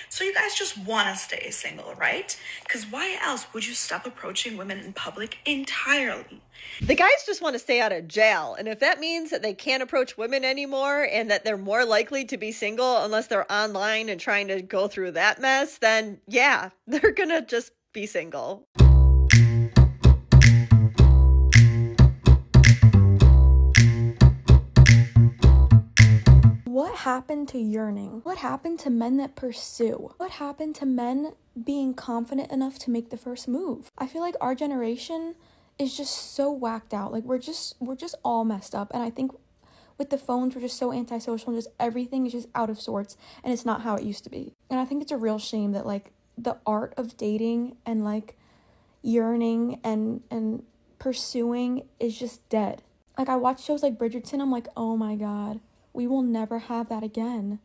So you guys just want to stay single, right? Because why else would you stop approaching women in public entirely? The guys just want to stay out of jail, and if that means that they can't approach women anymore and that they're more likely to be single unless they're online and trying to go through that mess, then yeah, they're gonna just be single. What happened to yearning? What happened to men that pursue? What happened to men being confident enough to make the first move? I feel like our generation is just so whacked out. Like we're just all messed up. And I think with the phones, we're just so antisocial and just everything is just out of sorts and it's not how it used to be. And I think it's a real shame that like the art of dating and like yearning and pursuing is just dead. Like I watch shows like Bridgerton, I'm like, oh my God, we will never have that again.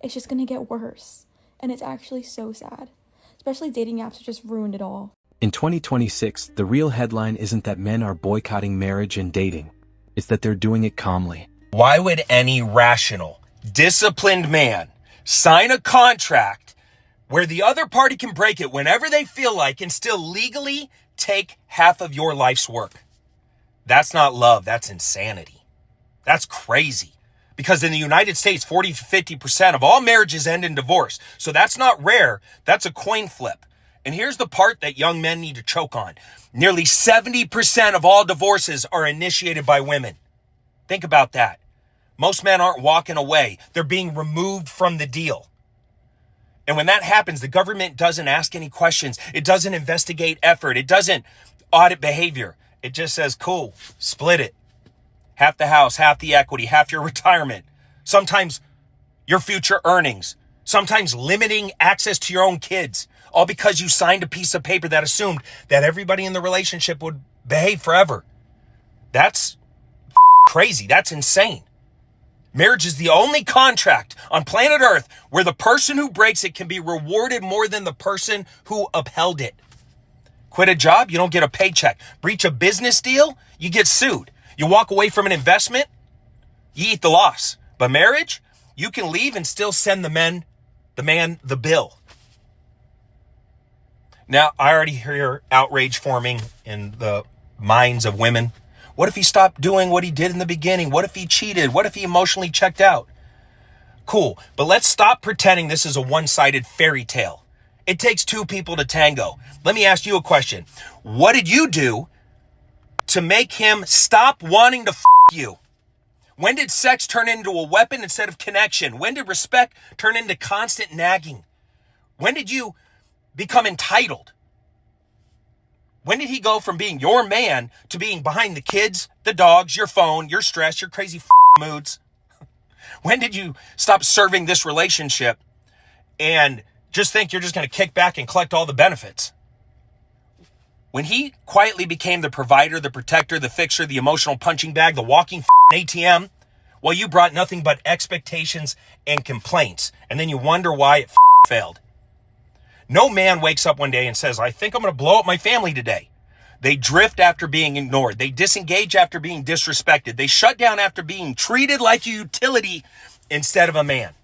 It's just gonna get worse. And it's actually so sad. Especially dating apps have just ruined it all. In 2026, the real headline isn't that men are boycotting marriage and dating. It's that they're doing it calmly. Why would any rational, disciplined man sign a contract where the other party can break it whenever they feel like and still legally take half of your life's work? That's not love. That's insanity. That's crazy. Because in the United States, 40 to 50% of all marriages end in divorce. So that's not rare. That's a coin flip. And here's the part that young men need to choke on. Nearly 70% of all divorces are initiated by women. Think about that. Most men aren't walking away. They're being removed from the deal. And when that happens, the government doesn't ask any questions. It doesn't investigate effort. It doesn't audit behavior. It just says, cool, split it. Half the house, half the equity, half your retirement. Sometimes your future earnings. Sometimes limiting access to your own kids. All because you signed a piece of paper that assumed that everybody in the relationship would behave forever. That's crazy. That's insane. Marriage is the only contract on planet Earth where the person who breaks it can be rewarded more than the person who upheld it. Quit a job, you don't get a paycheck. Breach a business deal, you get sued. You walk away from an investment, you eat the loss. But marriage, you can leave and still send the man the bill. Now, I already hear outrage forming in the minds of women. What if he stopped doing what he did in the beginning? What if he cheated? What if he emotionally checked out? Cool, but let's stop pretending this is a one-sided fairy tale. It takes two people to tango. Let me ask you a question. What did you do to make him stop wanting to you? When did sex turn into a weapon instead of connection? When did respect turn into constant nagging? When did you become entitled? When did he go from being your man to being behind the kids, the dogs, your phone, your stress, your crazy moods? When did you stop serving this relationship and just think you're just going to kick back and collect all the benefits? When he quietly became the provider, the protector, the fixer, the emotional punching bag, the walking ATM, well, you brought nothing but expectations and complaints. And then you wonder why it failed. No man wakes up one day and says, I think I'm going to blow up my family today. They drift after being ignored. They disengage after being disrespected. They shut down after being treated like a utility instead of a man.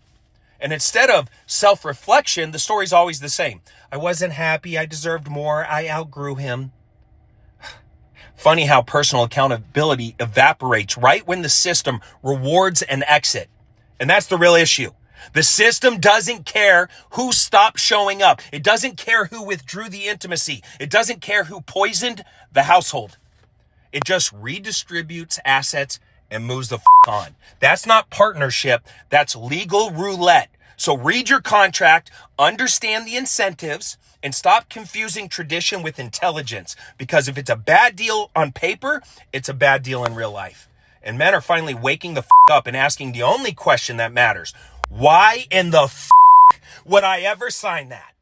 And instead of self-reflection, the story's always the same. I wasn't happy. I deserved more. I outgrew him. Funny how personal accountability evaporates right when the system rewards an exit. And that's the real issue. The system doesn't care who stopped showing up. It doesn't care who withdrew the intimacy. It doesn't care who poisoned the household. It just redistributes assets and moves the on. That's not partnership. That's legal roulette. So read your contract, understand the incentives, and stop confusing tradition with intelligence. Because if it's a bad deal on paper, it's a bad deal in real life. And men are finally waking the up and asking the only question that matters. Why in the would I ever sign that?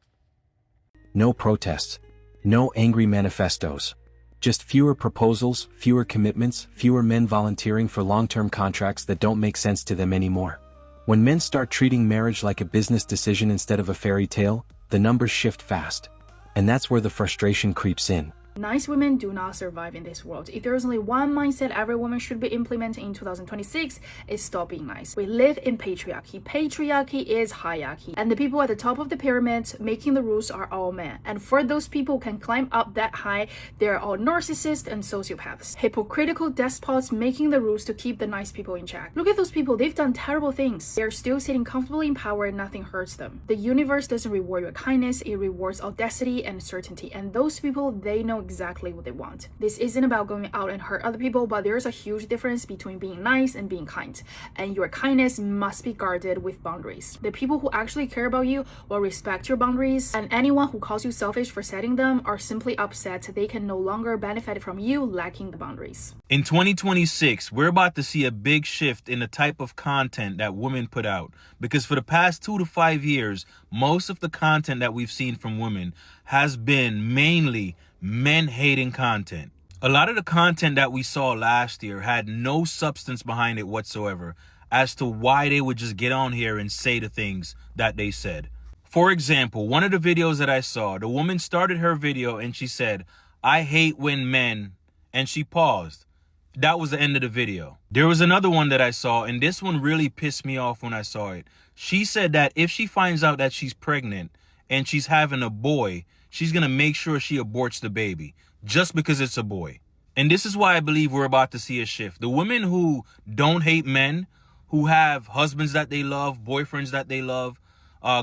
No protests. No angry manifestos. Just fewer proposals, fewer commitments, fewer men volunteering for long-term contracts that don't make sense to them anymore. When men start treating marriage like a business decision instead of a fairy tale, the numbers shift fast. And that's where the frustration creeps in. Nice women do not survive in this world. If there's only one mindset every woman should be implementing in 2026, it's stop being nice. We live in patriarchy. Patriarchy is hierarchy. And the people at the top of the pyramid making the rules are all men. And for those people who can climb up that high, they're all narcissists and sociopaths. Hypocritical despots making the rules to keep the nice people in check. Look at those people. They've done terrible things. They're still sitting comfortably in power and nothing hurts them. The universe doesn't reward your kindness. It rewards audacity and certainty. And those people, they know exactly what they want. This isn't about going out and hurt other people, but there's a huge difference between being nice and being kind. And your kindness must be guarded with boundaries. The people who actually care about you will respect your boundaries, and anyone who calls you selfish for setting them are simply upset they can no longer benefit from you lacking the boundaries. In 2026, we're about to see a big shift in the type of content that women put out, because for the past 2 to 5 years, most of the content that we've seen from women has been mainly men-hating content. A lot of the content that we saw last year had no substance behind it whatsoever as to why they would just get on here and say the things that they said. For example, one of the videos that I saw, the woman started her video and she said, "I hate when men," and she paused. That was the end of the video. There was another one that I saw, and this one really pissed me off when I saw it. She said that if she finds out that she's pregnant and she's having a boy, she's going to make sure she aborts the baby just because it's a boy. And this is why I believe we're about to see a shift. The women who don't hate men, who have husbands that they love, boyfriends that they love,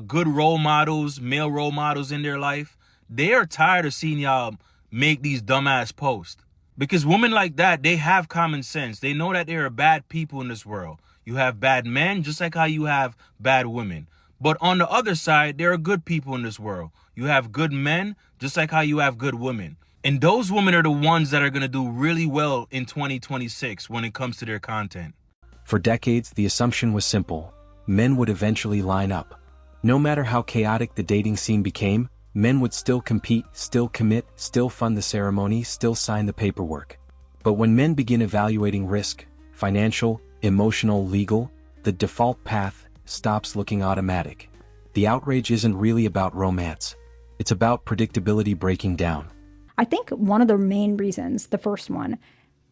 good role models, male role models in their life, they are tired of seeing y'all make these dumbass posts. Because women like that, they have common sense. They know that there are bad people in this world. You have bad men, just like how you have bad women. But on the other side, there are good people in this world. You have good men, just like how you have good women. And those women are the ones that are going to do really well in 2026 when it comes to their content. For decades, the assumption was simple. Men would eventually line up. No matter how chaotic the dating scene became, men would still compete, still commit, still fund the ceremony, still sign the paperwork. But when men begin evaluating risk, financial, emotional, legal, the default path stops looking automatic. The outrage isn't really about romance. It's about predictability breaking down. I think one of the main reasons, the first one,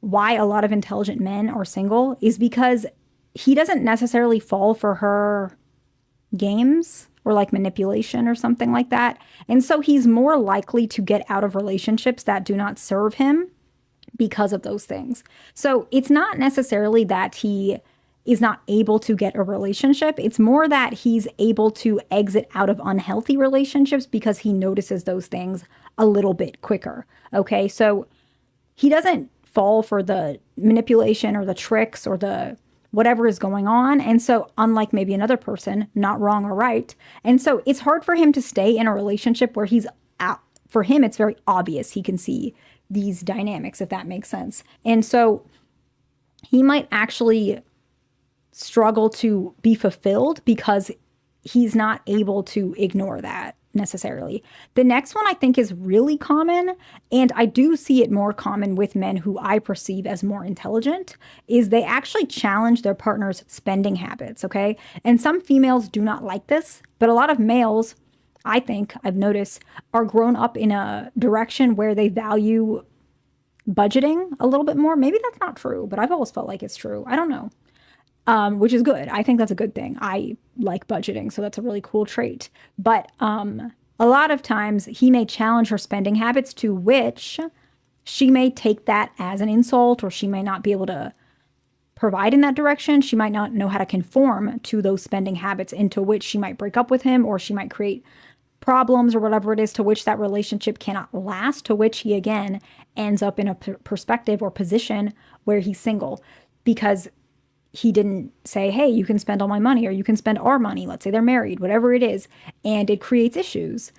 why a lot of intelligent men are single is because he doesn't necessarily fall for her games or like manipulation or something like that. And so he's more likely to get out of relationships that do not serve him because of those things. So it's not necessarily that he is not able to get a relationship. It's more that he's able to exit out of unhealthy relationships because he notices those things a little bit quicker. Okay, so he doesn't fall for the manipulation or the tricks or the whatever is going on. And so unlike maybe another person, not wrong or right. And so it's hard for him to stay in a relationship where he's out. For him, it's very obvious. He can see these dynamics, if that makes sense. And so he might actually struggle to be fulfilled because he's not able to ignore that necessarily. The next one I think is really common, and I do see it more common with men who I perceive as more intelligent, is they actually challenge their partner's spending habits, okay? And some females do not like this, but a lot of males, I think, I've noticed, are grown up in a direction where they value budgeting a little bit more. Maybe that's not true, but I've always felt like it's true. I don't know. Which is good. I think that's a good thing. I like budgeting, so that's a really cool trait. But a lot of times he may challenge her spending habits, to which she may take that as an insult, or she may not be able to provide in that direction. She might not know how to conform to those spending habits, into which she might break up with him, or she might create problems or whatever it is, to which that relationship cannot last, to which he again ends up in a perspective or position where he's single because he didn't say, hey, you can spend all my money, or you can spend our money. Let's say they're married, whatever it is. And it creates issues.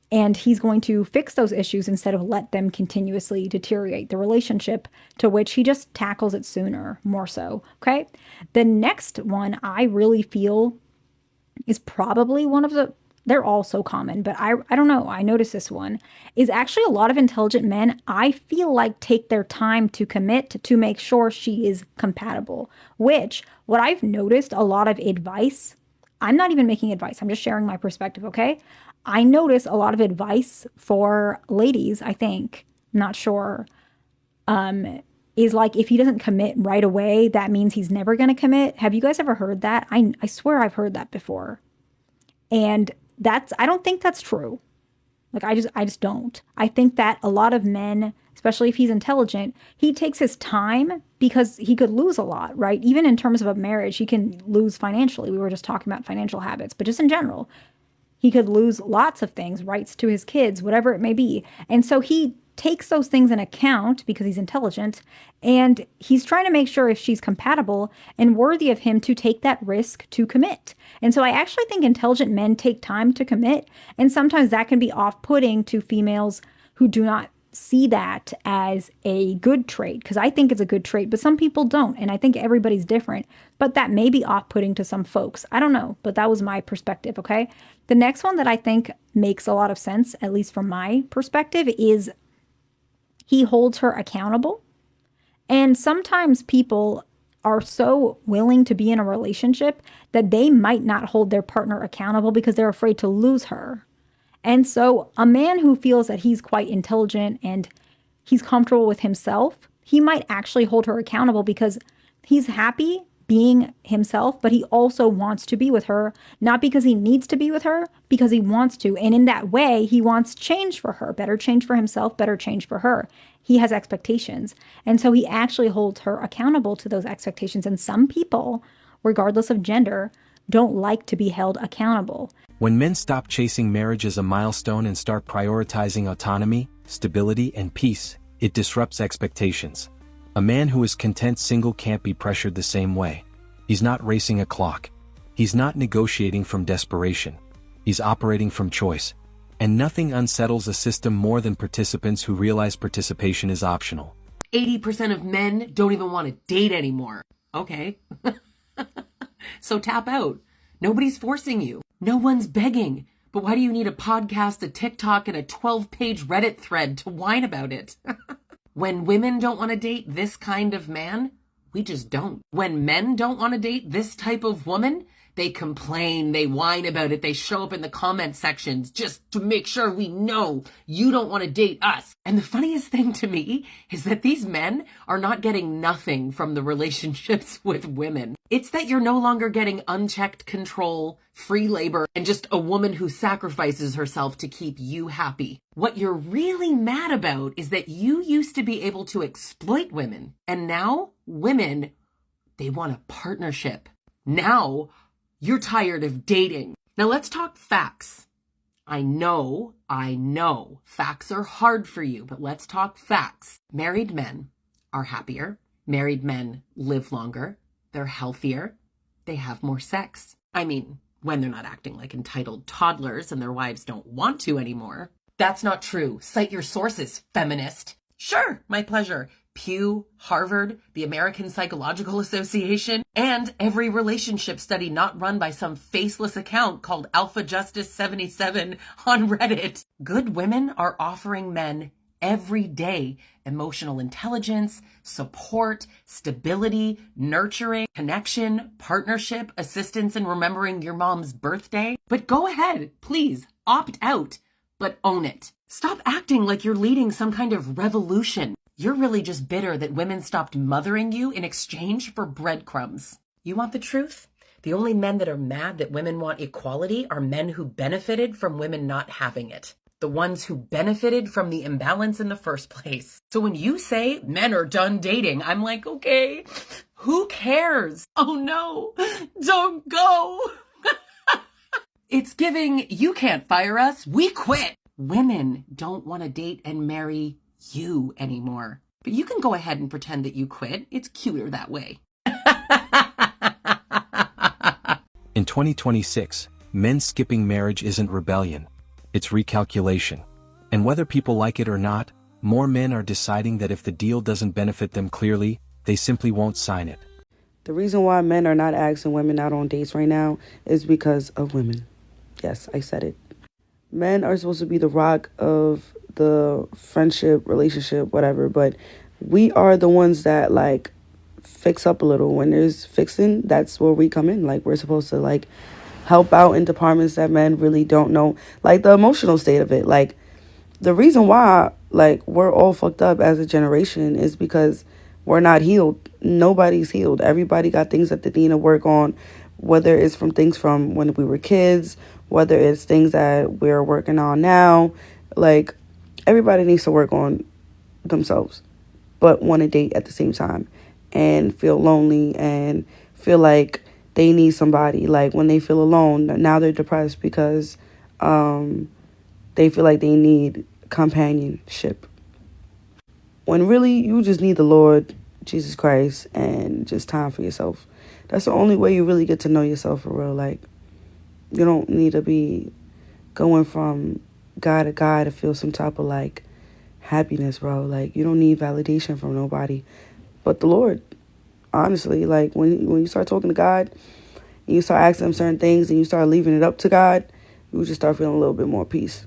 And he's going to fix those issues instead of let them continuously deteriorate the relationship, to which he just tackles it sooner, more so. Okay. The next one I really feel is probably one of the, they're all so common, but I don't know. I noticed this one is actually a lot of intelligent men, I feel like, take their time to commit to make sure she is compatible, which what I've noticed a lot of advice, I'm not even making advice, I'm just sharing my perspective, okay? I notice a lot of advice for ladies, I think, not sure, is like if he doesn't commit right away, that means he's never going to commit. Have you guys ever heard that? I swear I've heard that before. And I don't think that's true. Like I just don't. I think that a lot of men, especially if he's intelligent, he takes his time because he could lose a lot, right? Even in terms of a marriage, he can lose financially. We were just talking about financial habits, but just in general, he could lose lots of things, rights to his kids, whatever it may be. And so he takes those things in account because he's intelligent, and he's trying to make sure if she's compatible and worthy of him to take that risk to commit. And so I actually think intelligent men take time to commit, and sometimes that can be off-putting to females who do not see that as a good trait, because I think it's a good trait, but some people don't, and I think everybody's different. But that may be off-putting to some folks. I don't know, but that was my perspective, okay? The next one that I think makes a lot of sense, at least from my perspective, is he holds her accountable. And sometimes people are so willing to be in a relationship that they might not hold their partner accountable because they're afraid to lose her. And so a man who feels that he's quite intelligent and he's comfortable with himself, he might actually hold her accountable because he's happy being himself, but he also wants to be with her, not because he needs to be with her, because he wants to. And in that way, he wants change for her, better change for himself, better change for her. He has expectations. And so he actually holds her accountable to those expectations. And some people, regardless of gender, don't like to be held accountable. When men stop chasing marriage as a milestone and start prioritizing autonomy, stability, and peace, it disrupts expectations. A man who is content single can't be pressured the same way. He's not racing a clock. He's not negotiating from desperation. He's operating from choice. And nothing unsettles a system more than participants who realize participation is optional. 80% of men don't even want to date anymore. Okay. So tap out. Nobody's forcing you. No one's begging. But why do you need a podcast, a TikTok, and a 12-page Reddit thread to whine about it? When women don't want to date this kind of man, we just don't. When men don't want to date this type of woman, they complain, they whine about it, they show up in the comment sections just to make sure we know you don't want to date us. And the funniest thing to me is that these men are not getting nothing from the relationships with women. It's that you're no longer getting unchecked control, free labor, and just a woman who sacrifices herself to keep you happy. What you're really mad about is that you used to be able to exploit women, and now women, they want a partnership. Now you're tired of dating. Now let's talk facts. I know, facts are hard for you, but let's talk facts. Married men are happier. Married men live longer. They're healthier. They have more sex. I mean, when they're not acting like entitled toddlers and their wives don't want to anymore. That's not true. Cite your sources, feminist. Sure, my pleasure. Pew, Harvard, the American Psychological Association, and every relationship study not run by some faceless account called Alpha Justice 77 on Reddit. Good women are offering men every day emotional intelligence, support, stability, nurturing, connection, partnership, assistance in remembering your mom's birthday. But go ahead, please, opt out, but own it. Stop acting like you're leading some kind of revolution. You're really just bitter that women stopped mothering you in exchange for breadcrumbs. You want the truth? The only men that are mad that women want equality are men who benefited from women not having it. The ones who benefited from the imbalance in the first place. So when you say men are done dating, I'm like, okay, who cares? Oh no, don't go. It's giving, you can't fire us, we quit. Women don't want to date and marry you anymore. But you can go ahead and pretend that you quit. It's cuter that way. In 2026, men skipping marriage isn't rebellion. It's recalculation. And whether people like it or not, more men are deciding that if the deal doesn't benefit them clearly, they simply won't sign it. The reason why men are not asking women out on dates right now is because of women. Yes, I said it. Men are supposed to be the rock of the friendship, relationship, whatever, but we are the ones that like fix up a little. When there's fixing, that's where we come in. Like we're supposed to like help out in departments that men really don't know, like the emotional state of it. Like the reason why like, we're all fucked up as a generation is because we're not healed. Nobody's healed. Everybody got things that they need to work on, whether it's from things from when we were kids, whether it's things that we're working on now. Like, everybody needs to work on themselves, but want to date at the same time and feel lonely and feel like they need somebody. Like, when they feel alone, now they're depressed because they feel like they need companionship. When really, you just need the Lord Jesus Christ and just time for yourself. That's the only way you really get to know yourself for real. Like, you don't need to be going from guy to guy to feel some type of, like, happiness, bro. Like, you don't need validation from nobody but the Lord. Honestly, like, when you start talking to God and you start asking him certain things and you start leaving it up to God, you just start feeling a little bit more peace.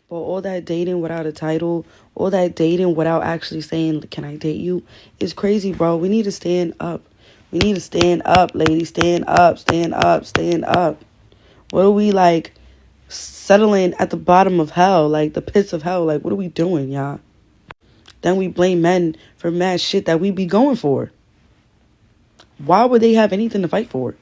But all that dating without a title, all that dating without actually saying, can I date you, is crazy, bro. We need to stand up. We need to stand up, ladies. Stand up, stand up, stand up. What are we, like, settling at the bottom of hell, like the pits of hell? Like, what are we doing, y'all? Then we blame men for mad shit that we be going for. Why would they have anything to fight for?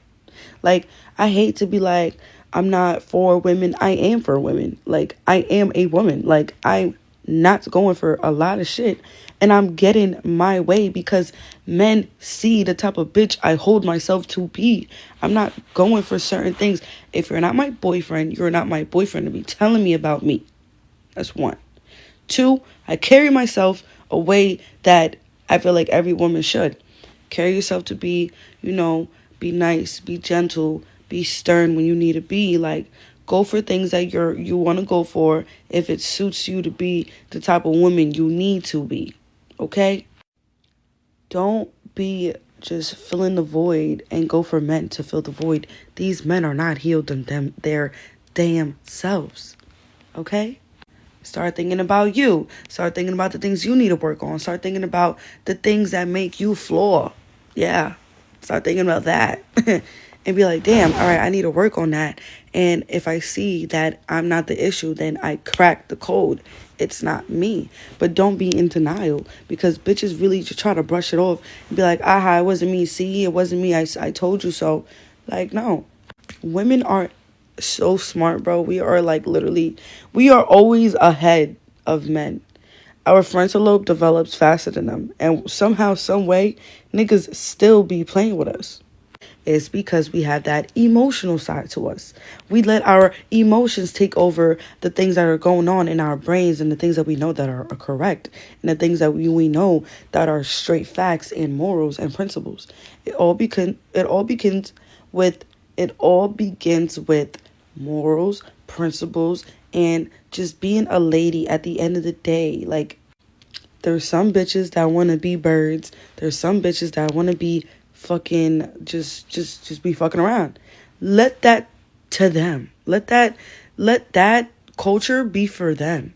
Like, I hate to be like, I'm not for women. I am for women. Like, I am a woman. Like, I'm not going for a lot of shit. And I'm getting my way because men see the type of bitch I hold myself to be. I'm not going for certain things. If you're not my boyfriend, you're not my boyfriend to be telling me about me. That's one. Two, I carry myself a way that I feel like every woman should. Carry yourself to be, be nice, be gentle, be stern when you need to be. Like, go for things that you want to go for if it suits you to be the type of woman you need to be. Okay? Don't be just filling the void and go for men to fill the void. These men are not healed their damn selves. Okay? Start thinking about you. Start thinking about the things you need to work on. Start thinking about the things that make you flaw. Yeah. Start thinking about that. And be like, damn, all right, I need to work on that. And if I see that I'm not the issue, then I crack the code. It's not me. But don't be in denial, because bitches really just try to brush it off and be like, aha, it wasn't me. See, it wasn't me. I told you so. Like, no. Women are so smart, bro. We are, like, literally, we are always ahead of men. Our frontal lobe develops faster than them. And somehow, some way, niggas still be playing with us. It's because we have that emotional side to us. We let our emotions take over the things that are going on in our brains and the things that we know that are correct and the things that we know that are straight facts and morals and principles. It all begins with morals, principles, and just being a lady at the end of the day. Like, there's some bitches that want to be birds. There's some bitches that want to be fucking just be fucking around. Let that to them. Let that culture be for them.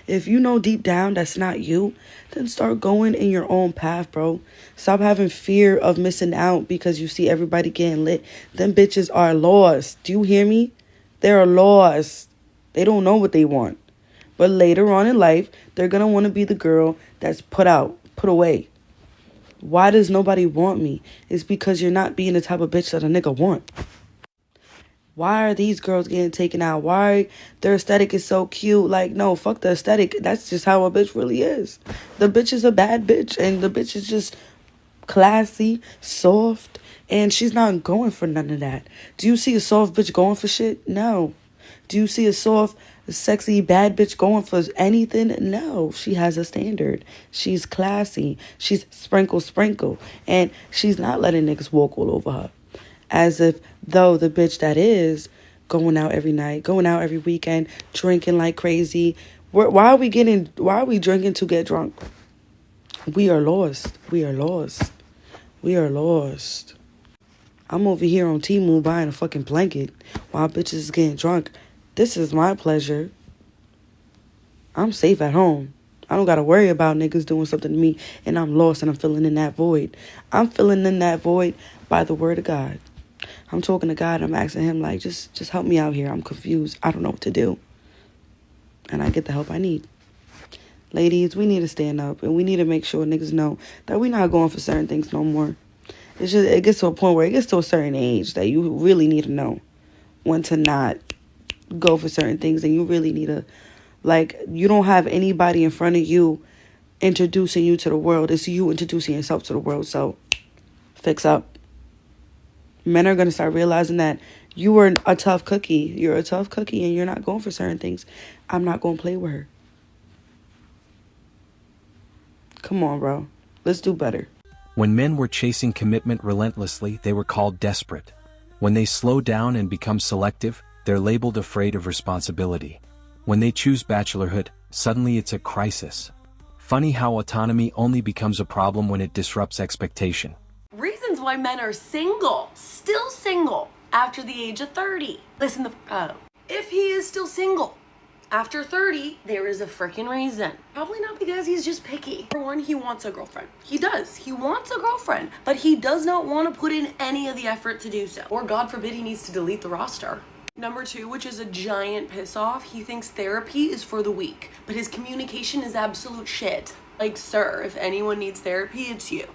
If you know deep down that's not you, then start going in your own path, bro. Stop having fear of missing out because you see everybody getting lit. Them bitches are lost. Do you hear me? They're lost. They don't know what they want. But later on in life, they're going to want to be the girl that's put away. Why does nobody want me? It's because you're not being the type of bitch that a nigga want. Why are these girls getting taken out? Why their aesthetic is so cute? Like, no, fuck the aesthetic. That's just how a bitch really is. The bitch is a bad bitch, and the bitch is just classy, soft, and she's not going for none of that. Do you see a soft bitch going for shit? No. Do you see a soft, sexy, bad bitch going for anything? No. She has a standard. She's classy. She's sprinkle. And she's not letting niggas walk all over her. As if though the bitch that is going out every night, going out every weekend, drinking like crazy. Why are we drinking to get drunk? We are lost. I'm over here on Temu buying a fucking blanket while bitches is getting drunk. This is my pleasure. I'm safe at home. I don't got to worry about niggas doing something to me and I'm lost and I'm filling in that void. I'm filling in that void by the word of God. I'm talking to God. I'm asking him, like, just help me out here. I'm confused. I don't know what to do. And I get the help I need. Ladies, we need to stand up and we need to make sure niggas know that we're not going for certain things no more. It's just, it gets to a point where it gets to a certain age that you really need to know when to not go for certain things, and you really need to, like, you don't have anybody in front of you introducing you to the world. It's you introducing yourself to the world. So fix up. Men are going to start realizing that you were a tough cookie. You're a tough cookie and you're not going for certain things. I'm not going to play with her. Come on, bro. Let's do better. When men were chasing commitment relentlessly, they were called desperate. When they slow down and become selective, they're labeled afraid of responsibility. When they choose bachelorhood, suddenly it's a crisis. Funny how autonomy only becomes a problem when it disrupts expectation. Reasons why men are single, still single, after the age of 30. Listen the up. If he is still single after 30, there is a freaking reason. Probably not because he's just picky. For one, he wants a girlfriend. He does. He wants a girlfriend, but he does not want to put in any of the effort to do so. Or God forbid he needs to delete the roster. Number two, which is a giant piss off, he thinks therapy is for the weak, but his communication is absolute shit. Like, sir, if anyone needs therapy, it's you.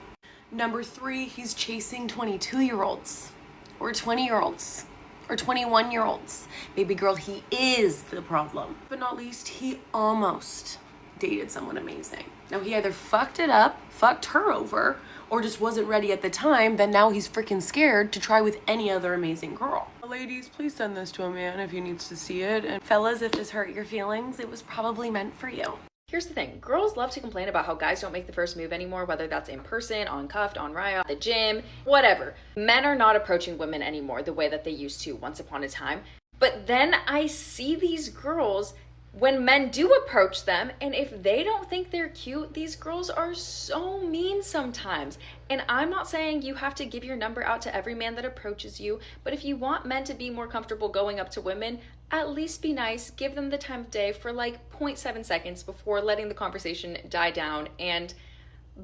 Number three, he's chasing 22-year-olds or 20-year-olds or 21-year-olds. Baby girl, he is the problem. But not least, he almost dated someone amazing. Now, he either fucked it up, fucked her over, or just wasn't ready at the time, then now he's freaking scared to try with any other amazing girl. Ladies, please send this to a man if he needs to see it. And fellas, if this hurt your feelings, it was probably meant for you. Here's the thing, girls love to complain about how guys don't make the first move anymore, whether that's in person, on Cuffed, on Raya, the gym, whatever. Men are not approaching women anymore the way that they used to once upon a time. But then I see these girls when men do approach them, and if they don't think they're cute, these girls are so mean sometimes. And I'm not saying you have to give your number out to every man that approaches you, but if you want men to be more comfortable going up to women, at least be nice, give them the time of day for like 0.7 seconds before letting the conversation die down, and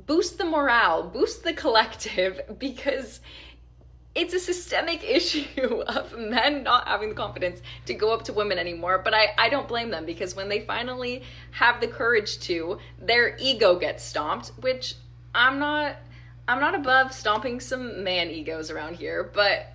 boost the morale, boost the collective, because it's a systemic issue of men not having the confidence to go up to women anymore. But I don't blame them, because when they finally have the courage to, their ego gets stomped, which I'm not above stomping some man egos around here, but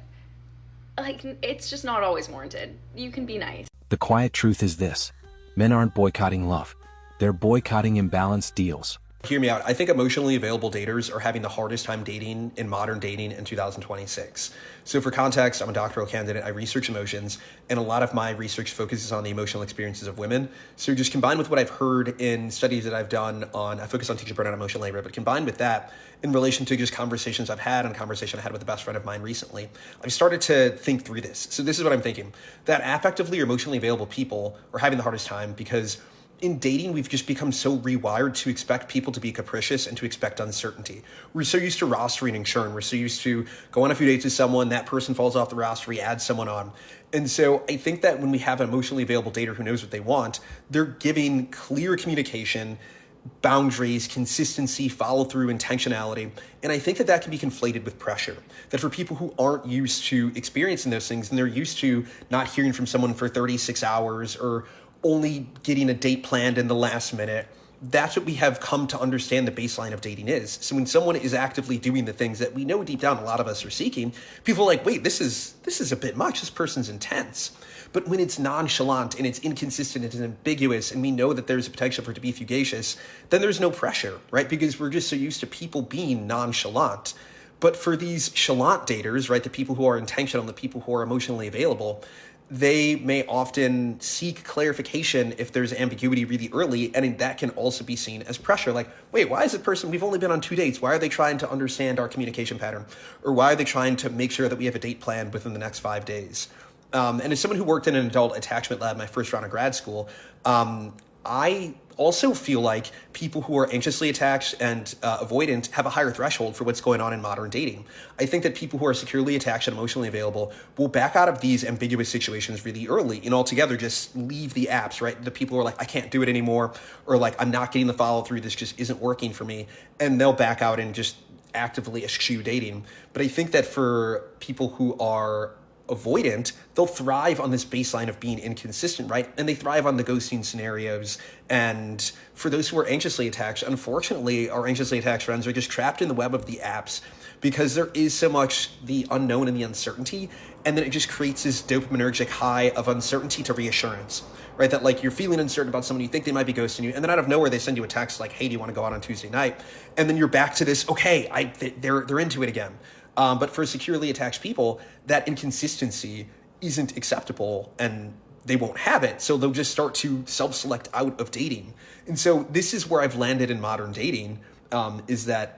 like, it's just not always warranted. You can be nice. The quiet truth is this: men aren't boycotting love. They're boycotting imbalanced deals. Hear me out. I think emotionally available daters are having the hardest time dating in modern dating in 2026. So for context, I'm a doctoral candidate. I research emotions, and a lot of my research focuses on the emotional experiences of women. So just combined with what I've heard in studies that I've done on, I focus on teacher burnout, emotional labor, but combined with that, in relation to just conversations I've had and a conversation I had with a best friend of mine recently, I've started to think through this. So this is what I'm thinking, that affectively or emotionally available people are having the hardest time because in dating, we've just become so rewired to expect people to be capricious and to expect uncertainty. We're so used to rostering and churn. We're so used to go on a few dates with someone, that person falls off the roster, we add someone on. And so I think that when we have an emotionally available dater who knows what they want, they're giving clear communication, boundaries, consistency, follow through, intentionality. And I think that that can be conflated with pressure. That for people who aren't used to experiencing those things, and they're used to not hearing from someone for 36 hours or only getting a date planned in the last minute, that's what we have come to understand the baseline of dating is. So when someone is actively doing the things that we know deep down a lot of us are seeking, people are like, wait, this is a bit much. This person's intense. But when it's nonchalant and it's inconsistent, it's ambiguous, and we know that there's a potential for it to be fugacious, then there's no pressure, right? Because we're just so used to people being nonchalant. But for these chalant daters, right, the people who are intentional, the people who are emotionally available, they may often seek clarification if there's ambiguity really early, and that can also be seen as pressure. Like, wait, why is this person, we've only been on 2 dates, why are they trying to understand our communication pattern? Or why are they trying to make sure that we have a date planned within the next 5 days? And as someone who worked in an adult attachment lab my first round of grad school, I also feel like people who are anxiously attached and avoidant have a higher threshold for what's going on in modern dating. I think that people who are securely attached and emotionally available will back out of these ambiguous situations really early and altogether just leave the apps, right? The people who are like, I can't do it anymore, or like, I'm not getting the follow through, this just isn't working for me. And they'll back out and just actively eschew dating. But I think that for people who are avoidant, they'll thrive on this baseline of being inconsistent, right? And they thrive on the ghosting scenarios. And for those who are anxiously attached, unfortunately, our anxiously attached friends are just trapped in the web of the apps because there is so much the unknown and the uncertainty. And then it just creates this dopaminergic high of uncertainty to reassurance, right? That like you're feeling uncertain about someone, you think they might be ghosting you. And then out of nowhere, they send you a text like, hey, do you want to go out on Tuesday night? And then you're back to this, okay, they're into it again. But for securely attached people, that inconsistency isn't acceptable and they won't have it. So they'll just start to self-select out of dating. And so this is where I've landed in modern dating, is that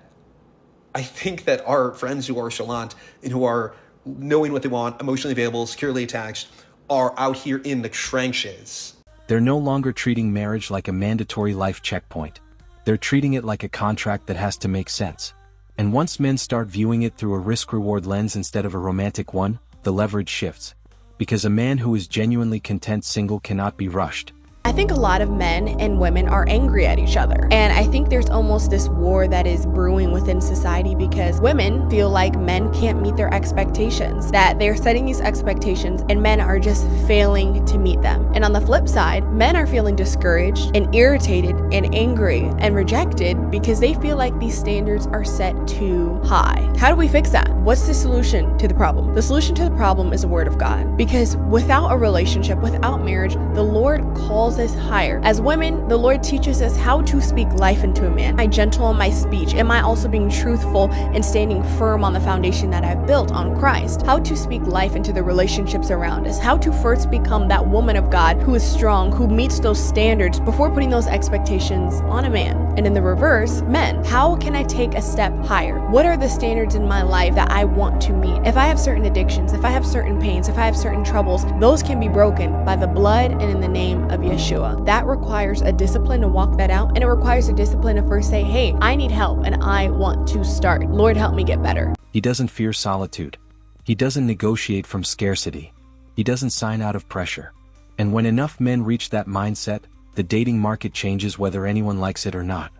I think that our friends who are chalant and who are knowing what they want, emotionally available, securely attached, are out here in the trenches. They're no longer treating marriage like a mandatory life checkpoint. They're treating it like a contract that has to make sense. And once men start viewing it through a risk-reward lens instead of a romantic one, the leverage shifts. Because a man who is genuinely content single cannot be rushed. I think a lot of men and women are angry at each other. And I think there's almost this war that is brewing within society because women feel like men can't meet their expectations, that they're setting these expectations and men are just failing to meet them. And on the flip side, men are feeling discouraged and irritated and angry and rejected because they feel like these standards are set too high. How do we fix that? What's the solution to the problem? The solution to the problem is the Word of God. Because without a relationship, without marriage, the Lord calls us higher. As women, the Lord teaches us how to speak life into a man. Am I gentle in my speech? Am I also being truthful and standing firm on the foundation that I've built on Christ? How to speak life into the relationships around us. How to first become that woman of God who is strong, who meets those standards before putting those expectations on a man. And in the reverse, men, how can I take a step higher? What are the standards in my life that I want to meet? If I have certain addictions, if I have certain pains, if I have certain troubles, those can be broken by the blood and in the name of Yeshua. That requires a discipline to walk that out, and it requires a discipline to first say, hey, I need help and I want to start. Lord, help me get better. He doesn't fear solitude. He doesn't negotiate from scarcity. He doesn't sign out of pressure. And when enough men reach that mindset, the dating market changes whether anyone likes it or not.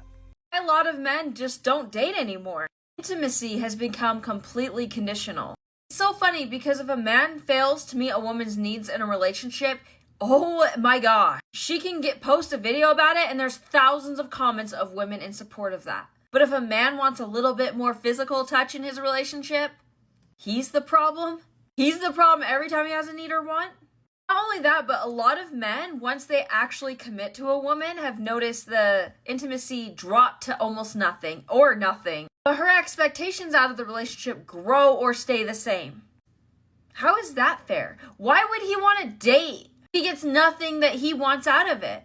A lot of men just don't date anymore. Intimacy has become completely conditional. It's so funny because if a man fails to meet a woman's needs in a relationship, oh my god, she can post a video about it and there's thousands of comments of women in support of that. But if a man wants a little bit more physical touch in his relationship, he's the problem. He's the problem every time he has a need or want. Not only that, but a lot of men, once they actually commit to a woman, have noticed the intimacy drop to almost nothing or nothing. But her expectations out of the relationship grow or stay the same. How is that fair? Why would he want to date? He gets nothing that he wants out of it.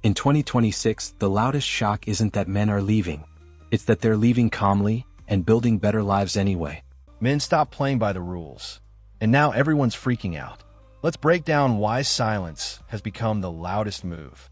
In 2026, the loudest shock isn't that men are leaving. It's that they're leaving calmly and building better lives anyway. Men stopped playing by the rules, and now everyone's freaking out. Let's break down why silence has become the loudest move.